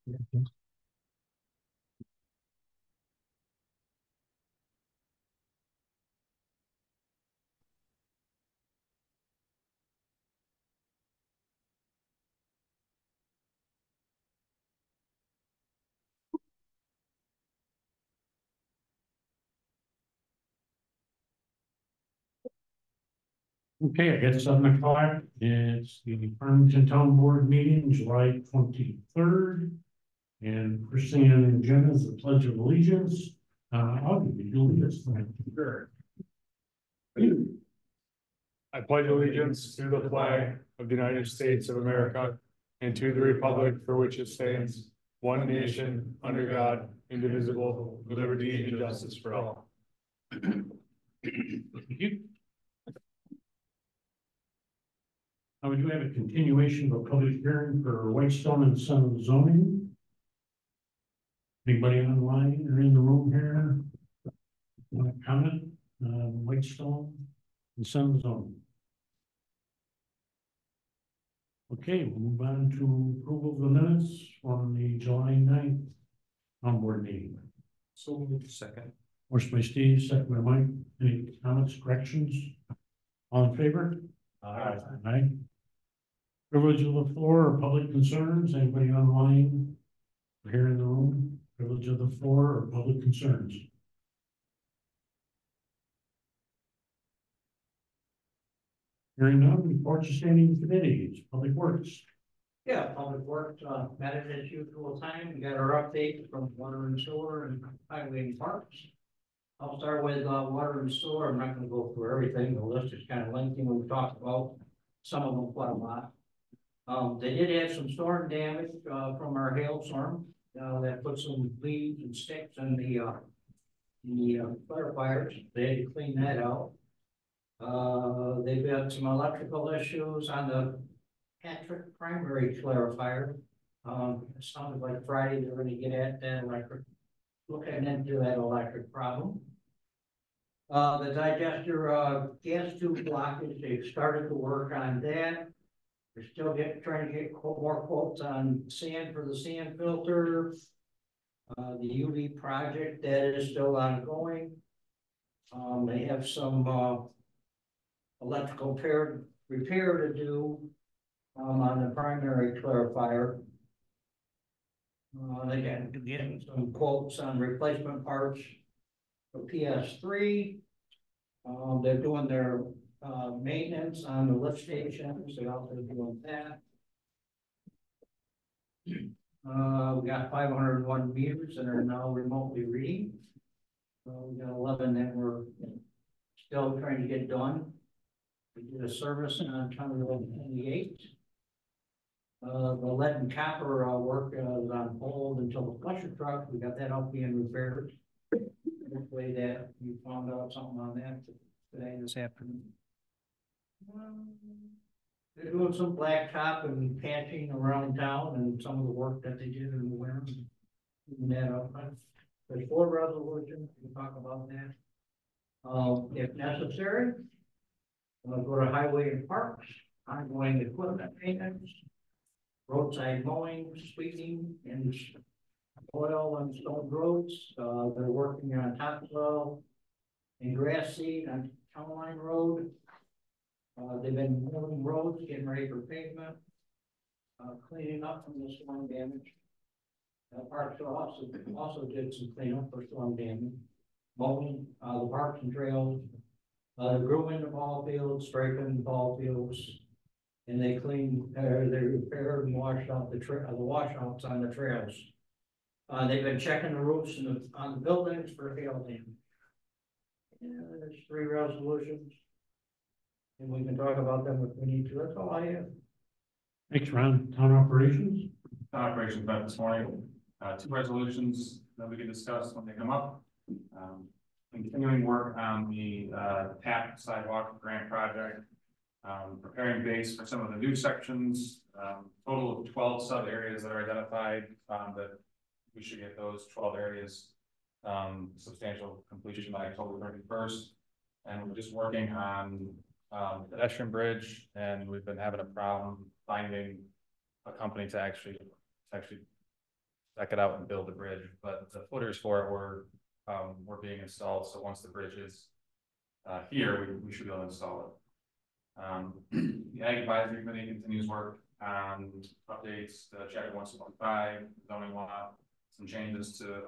Okay, I guess 7 o'clock. It's the Farmington Town Board meeting, July 23rd. And first thing on the agenda is the Pledge of Allegiance. I'll give you Julius. Sure. I pledge allegiance to the flag of the United States of America and to the republic for which it stands, one nation, under God, indivisible, with liberty and justice for all. Thank you. We do have a continuation of a public hearing for Whitestone and Son zoning. Anybody online or in the room here want to comment on Whitestone and Son zoning? Okay, we'll move on to approval of the minutes from the July 9th town board meeting. So moved. Second. Motion by Steve, second by Mike. Any comments, corrections? All in favor? Aye. Aye. Privilege of the floor or public concerns? Anybody online or here in the room? Privilege of the floor or public concerns? Hearing none, reports to standing committees, public works. Yeah, public works, met at its usual time. We got our update from water and sewer and highway and parks. I'll start with water and sewer. I'm not gonna go through everything. The list is kind of lengthy. We've talked about some of them quite a lot. They did have some storm damage from our hailstorm that put some leaves and sticks in the clarifiers. They had to clean that out. They've had some electrical issues on the Patrick primary clarifier. It sounded like Friday they're going to get at that electric, looking into that electric problem. The digester gas tube blockage, they've started to work on that. They're still trying to get more quotes on sand for the sand filter. The UV project that is still ongoing. They have some electrical repair to do on the primary clarifier. They got getting some quotes on replacement parts for PS3. They're doing their maintenance on the lift stations. They're also doing that. We got 501 meters that are now remotely reading. We got 11 that we're still trying to get done. We did a service on County Road 28. The lead and copper work is on hold until the flusher truck. We got that out being repaired. Hopefully that you found out something on that today, this afternoon. They're doing some blacktop and patching around town and some of the work that they did in the winter. That up. There's 4 resolutions. We can talk about that. If necessary, we'll go to highway and parks, ongoing equipment maintenance, roadside mowing, sweeping, and oil on stone roads. They're working on topsoil and grass seed on Town Line Road. They've been moving roads, getting ready for pavement, cleaning up from the storm damage. Parks also did some cleanup for storm damage, mowing the parks and trails, grooming the ball fields, striping the ball fields, and they cleaned, they repaired and washed out the washouts on the trails. They've been checking the roofs on the buildings for hail damage. There's 3 resolutions, and we can talk about them if we need to. That's all I have. Thanks, Ron. Town operations. Town operations met this morning. 2 resolutions that we can discuss when they come up. Continuing work on the TAP sidewalk grant project. Preparing base for some of the new sections. Total of 12 sub areas that are identified. That we should get those 12 areas substantial completion by October 31st. And we're just working on pedestrian bridge, and we've been having a problem finding a company to actually deck it out and build the bridge, but the footers for it were being installed, so once the bridge is here, we should be able to install it. The Ag Advisory Committee continues work on updates to chapter 165, zoning law, some changes to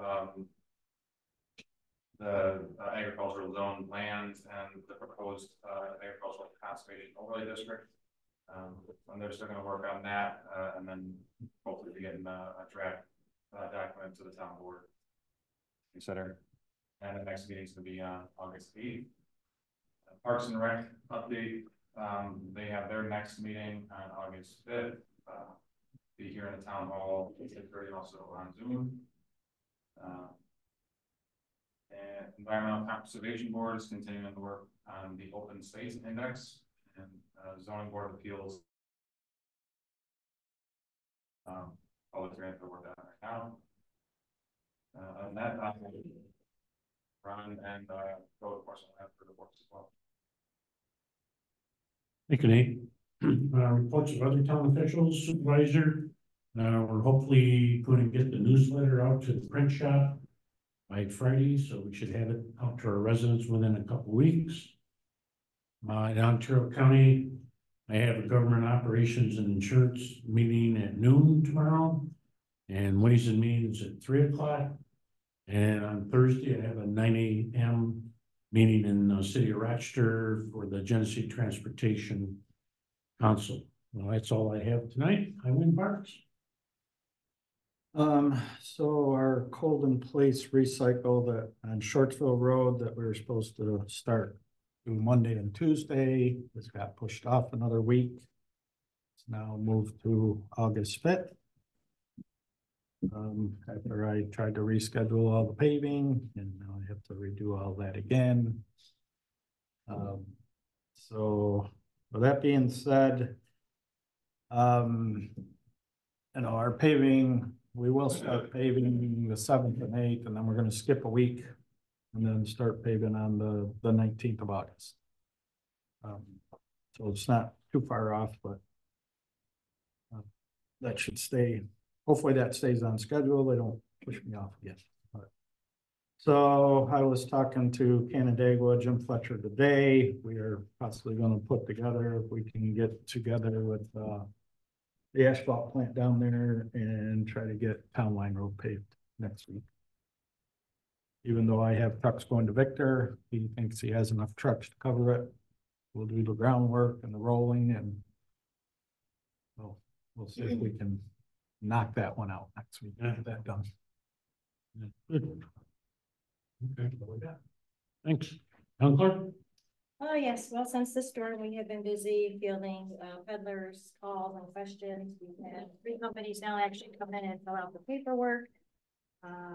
the agricultural zone lands and the proposed agricultural conservation overlay district. And they're still going to work on that, and then hopefully be getting a draft document to the town board to consider. And the next meeting is going to be on August 8th. Parks and Rec update. They have their next meeting on August 5th. Be here in the town hall, 8:30, also on Zoom. And Environmental Conservation Board is continuing to work on the Open Space Index, and Zoning Board of Appeals. Public hearing for work on right now. And that Ron and go of course will have for the works as well. Thank you, Nate. Reports of other town officials, supervisor. We're hopefully going to get the newsletter out to the print shop by Friday, so we should have it out to our residents within a couple weeks. In Ontario County, I have a government operations and insurance meeting at noon tomorrow, and Ways and Means at 3 o'clock. And on Thursday, I have a 9 a.m. meeting in the city of Rochester for the Genesee Transportation Council. Well, that's all I have tonight. Highway and Parks. So our cold in place recycle that on Shortsville Road that we were supposed to start doing Monday and Tuesday, this got pushed off another week. It's now moved to August 5th. After I tried to reschedule all the paving, and now I have to redo all that again. So with that being said, our paving, we will start paving the 7th and 8th, and then we're going to skip a week and then start paving on the 19th of August. So it's not too far off, but that should stay. Hopefully that stays on schedule. They don't push me off again. But, so I was talking to Canandaigua, Jim Fletcher today. We are possibly going to put together, if we can get together with the asphalt plant down there and try to get Town Line Road paved next week. Even though I have trucks going to Victor, he thinks he has enough trucks to cover it. We'll do the groundwork and the rolling, and we'll see if we can knock that one out next week. Get that done. Good. Okay. Thanks. Town Clerk? Oh, yes. Well, since the storm, we have been busy fielding peddlers, calls, and questions. We've had 3 companies now actually come in and fill out the paperwork.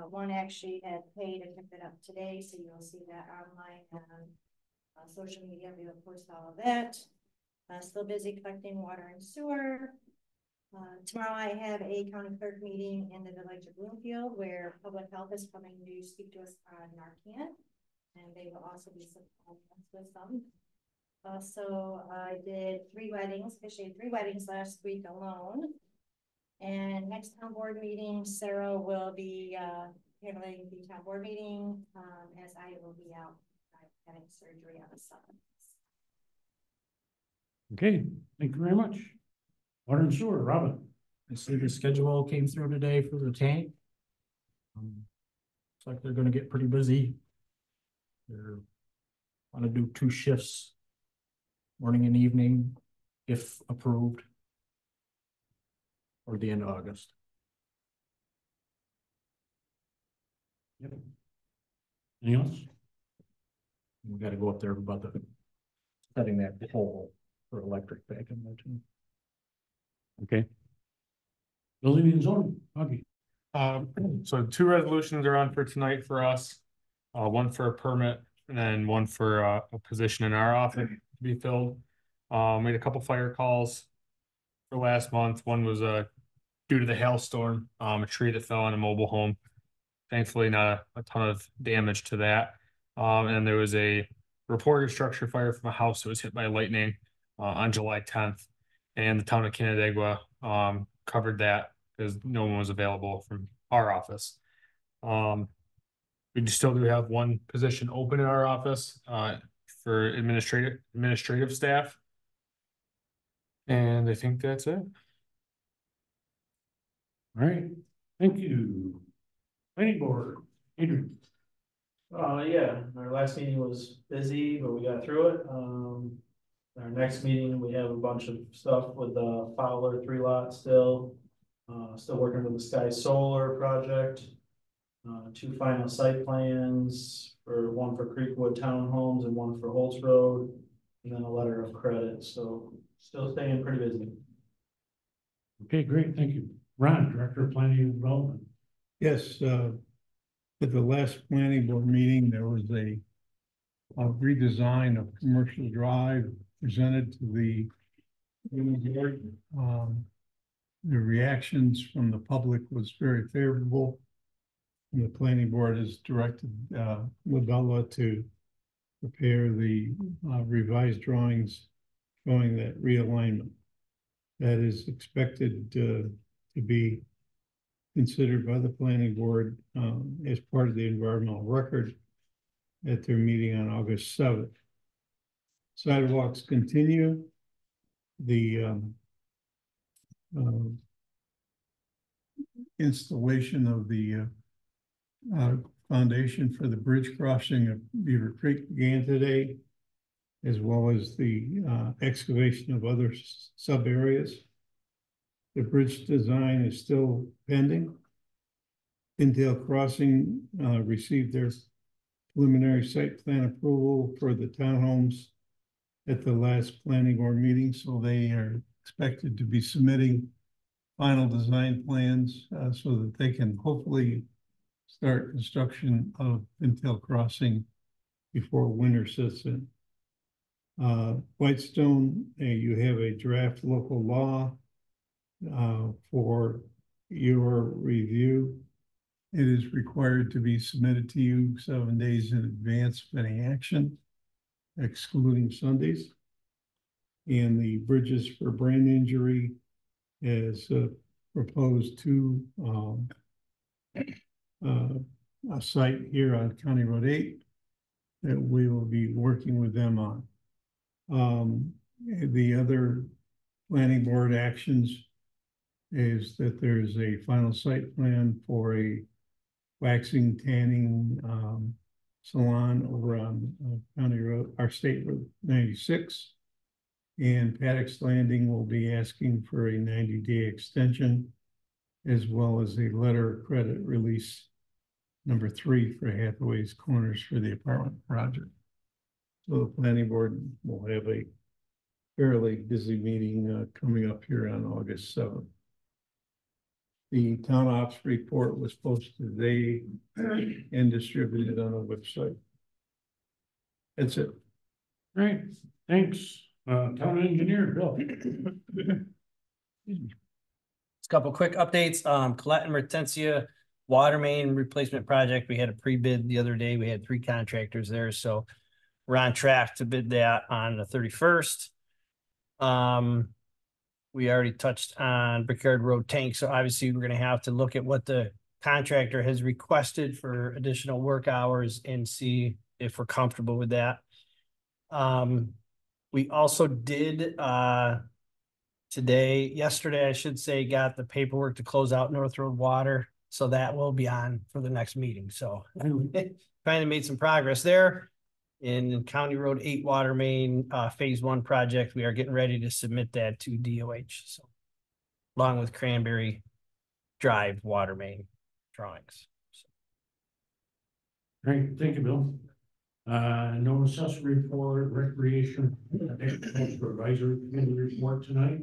One actually had paid and picked it up today, so you'll see that online on social media. We will post all of that. Still busy collecting water and sewer. Tomorrow I have a county clerk meeting in the village of Bloomfield where public health is coming to speak to us on Narcan, and they will also be supplying us with some. Also, I did 3 weddings, officially 3 weddings last week alone. And next town board meeting, Sarah will be handling the town board meeting, as I will be out having surgery on the 7th. Okay, thank you very much. Water and sewer, Robin. I see the schedule came through today for the tank. Looks like they're going to get pretty busy. They're want to do 2 shifts, morning and evening, if approved, or the end of August. Yep. Anything else? We got to go up there about the setting that pole for electric back in there too. Okay. Building and zoning, okay. So 2 resolutions are on for tonight for us. One for a permit and then one for a position in our office to be filled. Made a couple fire calls for last month. One was due to the hailstorm, a tree that fell on a mobile home. Thankfully, not a ton of damage to that. And there was a reported structure fire from a house that was hit by lightning on July 10th. And the town of Canandaigua covered that because no one was available from our office. We still do have one position open in our office, for administrative staff. And I think that's it. All right, thank you. Planning board, Adrian. Yeah, our last meeting was busy, but we got through it. Our next meeting, we have a bunch of stuff with the Fowler 3 lot still. Still working with the Sky Solar project. 2 final site plans, one for Creekwood Townhomes and one for Holtz Road. And then a letter of credit, so still staying pretty busy. Okay, great, thank you. Ron, Director of Planning and Development. Yes, at the last planning board meeting, there was a redesign of Commercial Drive presented to the board. The reactions from the public was very favorable. And the planning board has directed Labella to prepare the revised drawings showing that realignment. That is expected to be considered by the planning board as part of the environmental record at their meeting on August 7th. Sidewalks continue. The installation of the foundation for the bridge crossing of Beaver Creek began today, as well as the excavation of other sub areas. The bridge design is still pending. Pintail Crossing received their preliminary site plan approval for the townhomes at the last planning board meeting, so they are expected to be submitting final design plans so that they can hopefully start construction of Pintail Crossing before winter sets in. Whitestone, you have a draft local law for your review. It is required to be submitted to you 7 days in advance of any action, excluding Sundays. And the Bridges for Brain Injury is proposed to a site here on County Road 8 that we will be working with them on. The other planning board actions is that there's a final site plan for a waxing tanning salon over on County Road, our State Road 96. And Paddock's Landing will be asking for a 90-day extension, as well as a letter of credit release number 3 for Hathaway's Corners for the apartment project. So the planning board will have a fairly busy meeting coming up here on August 7th. The town ops report was posted today and distributed on the website. That's it. Great, thanks. Town engineer, Bill. Just a couple quick updates. Colette and Mertensia water main replacement project. We had a pre-bid the other day. We had 3 contractors there, so we're on track to bid that on the 31st. We already touched on Brickyard Road tank, so obviously we're going to have to look at what the contractor has requested for additional work hours and see if we're comfortable with that. We also did yesterday, I should say, got the paperwork to close out North Road Water, so that will be on for the next meeting. So finally made some progress there. In County Road 8 water main phase 1 project, we are getting ready to submit that to DOH. So along with Cranberry Drive water main drawings. So. Great, thank you, Bill. No accessory report, recreation, agriculture advisory committee report tonight.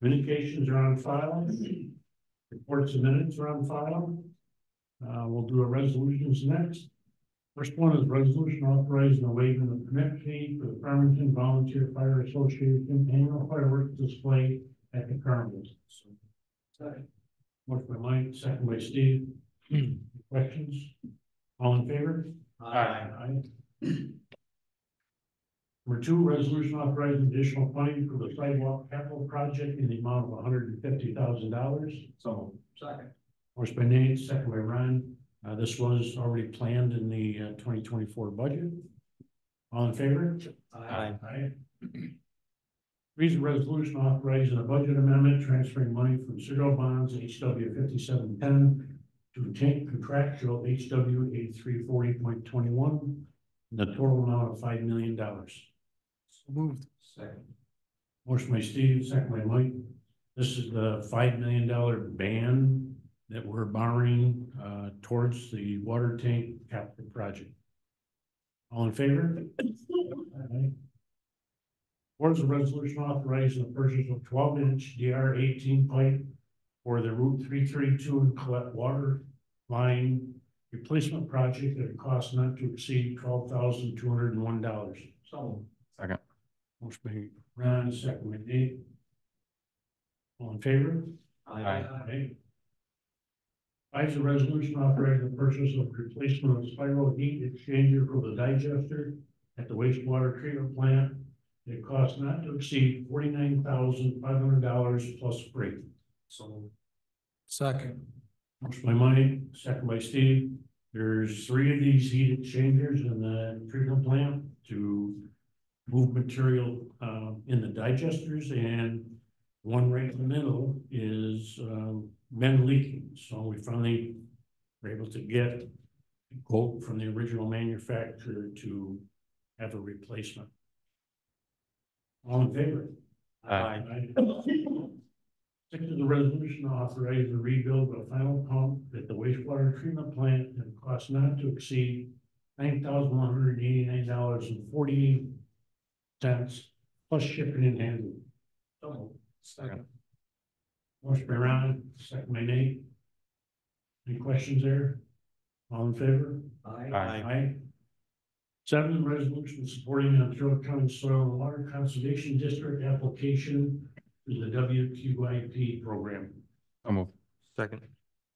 Communications are on file. Reports and minutes are on file. We'll do a resolutions next. First one is resolution authorizing the waiving of permit fee for the Farmington Volunteer Fire Association annual fireworks display at the carnival. Motion by Mike, second by Steve. Questions? All in favor? Aye. Aye. Number two, resolution authorizing additional funding for the sidewalk capital project in the amount of $150,000. So. Second. Motion by Nate, second by Ron. This was already planned in the 2024 budget. All in favor? Aye. Aye. Reason resolution authorizing a budget amendment transferring money from serial bonds HW 5710 to tank contractual HW 8340.21 in the total amount of $5 million. So moved. Second. Motion by Steve, second by Mike. This is the $5 million ban that we're borrowing towards the water tank capital project. All in favor? Aye. Board's a resolution authorizing the purchase of 12-inch DR-18 pipe for the Route 332 and Colette water line replacement project at a cost not to exceed $12,201. So. Second. Motion by Ron, second by Nate. All in favor? Aye. Aye. Five is a resolution authorizing the purchase of replacement of spiral heat exchanger for the digester at the wastewater treatment plant. It costs not to exceed $49,500 plus freight. So. Second. Motion by Mike, second by Steve. There's 3 of these heat exchangers in the treatment plant to move material in the digesters, and one right in the middle is been leaking. So we finally were able to get a quote from the original manufacturer to have a replacement. All in favor? Aye. Six is a resolution authorizing the rebuild of a final pump at the wastewater treatment plant at a cost not to exceed $9,189.48 plus shipping and handling. So. Second. Motion by Ron, second by Nate. Any questions there? All in favor? Aye. Aye. Seven, resolution supporting the Ontario County Soil and Water Conservation District application to the WQIP program. So moved. Second.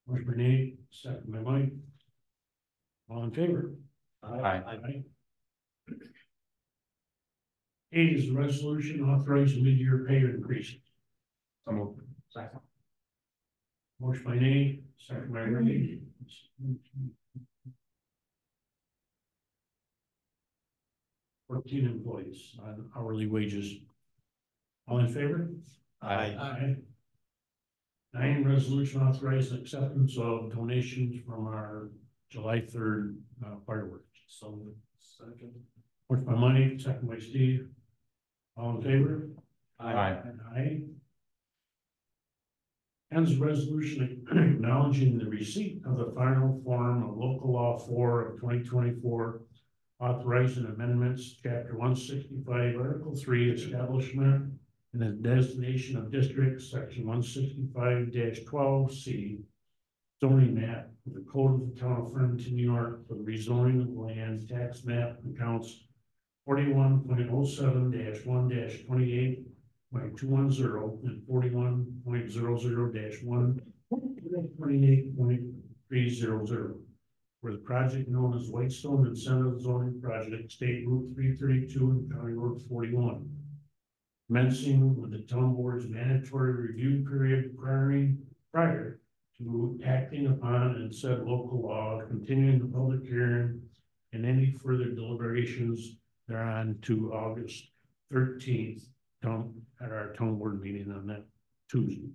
Motion by Nate, second by Mike. All in favor? Aye. Eight is a resolution authorizing mid-year pay increases. So moved. Second. Motion by Nate, second by Ray. 14 employees on hourly wages. All in favor? Aye. Nine, resolution authorizing acceptance of donations from our July 3rd fireworks. So. Second. Motion by Mike, second by Steve. All in favor? Aye. Aye. Hence, resolution acknowledging the receipt of the final form of local law 4 of 2024, authorizing amendments, chapter 165, article 3, establishment and the designation of districts, section 165-12C, zoning map of the code of the town of Farmington, New York, for the rezoning of land tax map accounts 41.07-1-28.210 and 41.00-1-28.300, where the project known as Whitestone Incentive Zoning Project, State Route 332 and County Road 41. Commencing with the town board's mandatory review period prior to acting upon and said local law, continuing the public hearing and any further deliberations thereon to August 13th at our town board meeting on that Tuesday.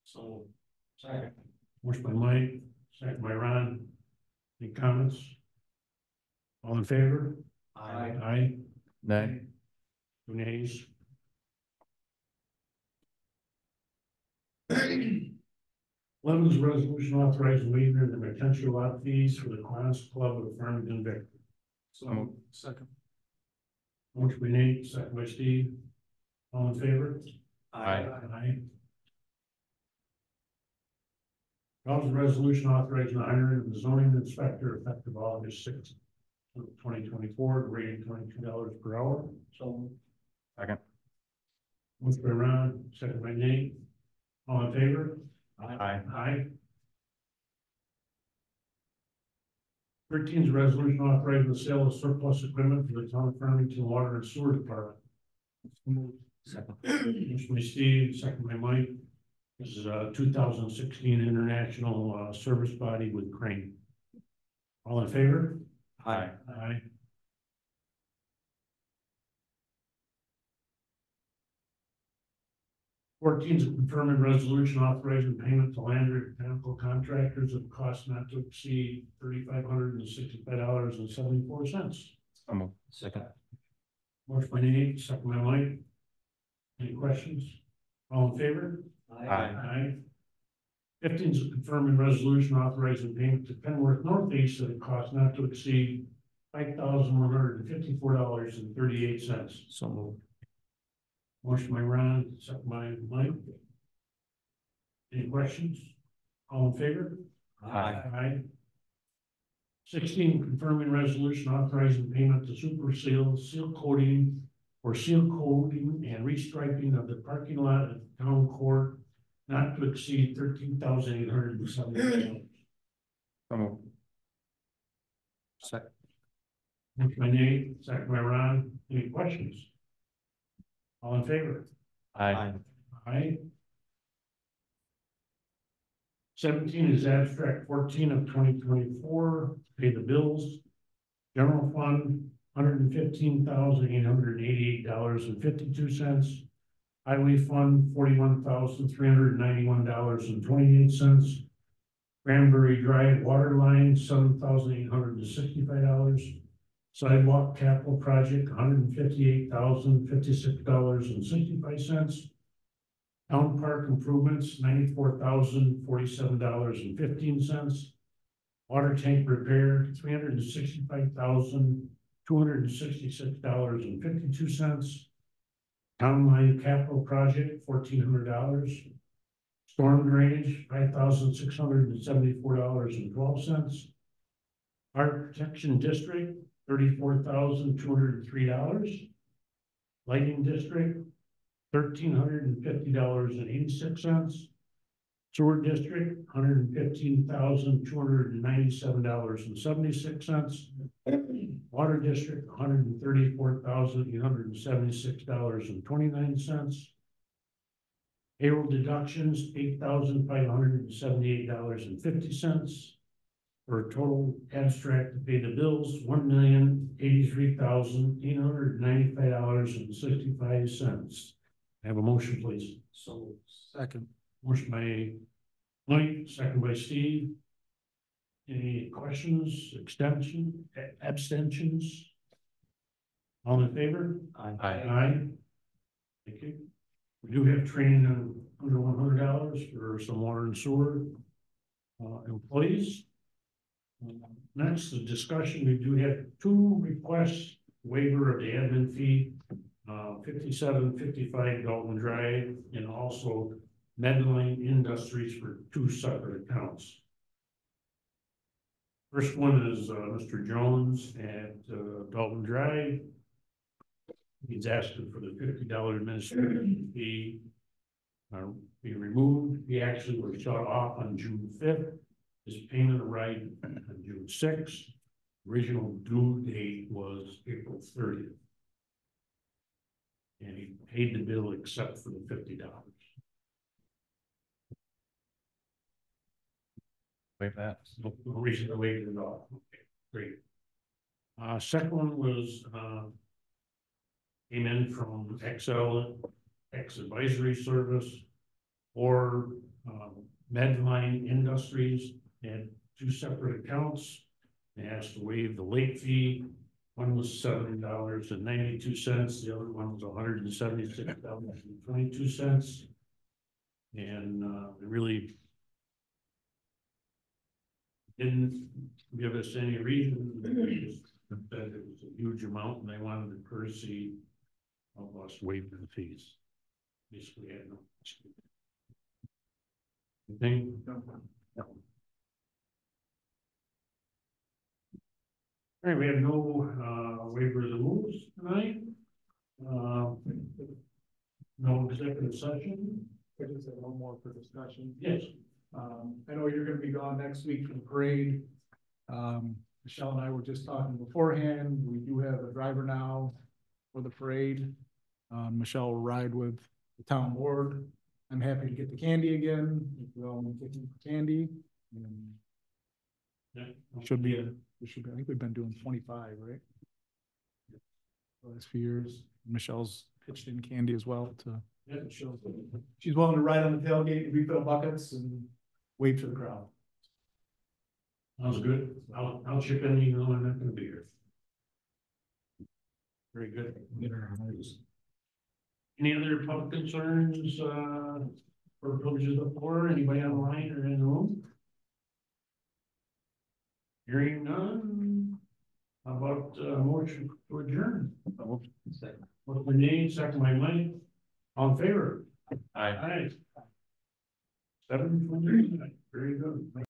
So. Second. Motion by Mike, second by Ron. Any comments? All in favor? Aye. Aye. Nay. Two nays. 11 is a resolution authorizing waiver of the retention lot fees for the Lions Club of Farmington Victory. So moved. Second. Motion by Nate, second by Steve. All in favor? Aye. Aye. 12 is a resolution authorizing the hiring of the zoning inspector effective August 6th, 2024, rating $22 per hour. So. Second. Motion by Ron, second by Nate. All in favor? Aye. Aye. 13 is a resolution authorizing the sale of surplus equipment for the town of Farmington Water and Sewer Department. Second. Motion by Steve, second by Mike. This is a 2016 international service body with crane. All in favor? Aye. Aye. Fourteen is a confirming resolution authorizing payment to Landry Mechanical Contractors of cost not to exceed $3,565.74. Second. Motion by Nate, second by Mike. Any questions? All in favor? Aye. 15 is a confirming resolution authorizing payment to Penworth Northeast at a cost not to exceed $5,154.38. So moved. Motion by Ron, second by Mike. Any questions? All in favor? Aye. 16, confirming resolution authorizing payment to Super Seal, seal coating and restriping of the parking lot at the town court not to exceed $13,870. Second. Motion by Nate, second by Ron. Any questions? All in favor? Aye. Aye. 17 is abstract 14 of 2024, pay the bills. General fund, $115,888.52. Highway fund, $41,391.28. Cranberry Drive water line, $7,865. Sidewalk capital project, $158,056.65. Town park improvements, $94,047.15. Water tank repair, $365,266.52. Town line capital project, $1,400. Storm drainage, $5,674.12. Fire protection district, $34,203. Lighting district, $1,350.86. Sewer district, $115,297.76. Water district, $134,876.29. Payroll deductions, $8,578.50. For a total abstract to pay the bills, $1,083,895.65. Have a motion, please. So second. Motion by Mike, second by Steve. Any questions, abstentions? All in favor? Aye. Aye. Thank you. We do have training on under $100 for some water and sewer employees. Next, the discussion, we do have two requests, waiver of the admin fee, 5755 Dalton Drive, and also Medline Industries for two separate accounts. First one is Mr. Jones at Dalton Drive. He's asking for the $50 administrative fee be removed. He actually was shut off on June 5th. His payment arrived on June 6th. Original due date was April 30th. And he paid the bill except for the $50. Wait that. No reason to waive it off. Okay, great. Second one was came in from XL X Advisory Service or Medline Industries. They had two separate accounts. They asked to waive the late fee. One was $7.92. The other one was $176.22. And they really didn't give us any reason. They just said it was a huge amount and they wanted the courtesy of us waiving the fees. Basically, I had no. Anything? No. All right, we have no waiver of the rules tonight. No executive session. I just have one more for discussion. Yes. I know you're gonna be gone next week for the parade. Michelle and I were just talking beforehand. We do have a driver now for the parade. Michelle will ride with the town board. I'm happy to get the candy again. We all been kicking for candy. And Yeah. it should be, I think we've been doing 25, right? The last few years. Michelle's pitched in candy as well to, Yeah, it shows. she's willing to ride on the tailgate, refill buckets and wave to the crowd. Sounds good. I'll chip in, even though I'm not gonna be here. Very good. Any other public concerns, or privileges of the floor? Anybody online or in the room? Hearing none. How about, motion to adjourn? Motion made, second by Mike. All in favor? Aye. 7:29. Very good.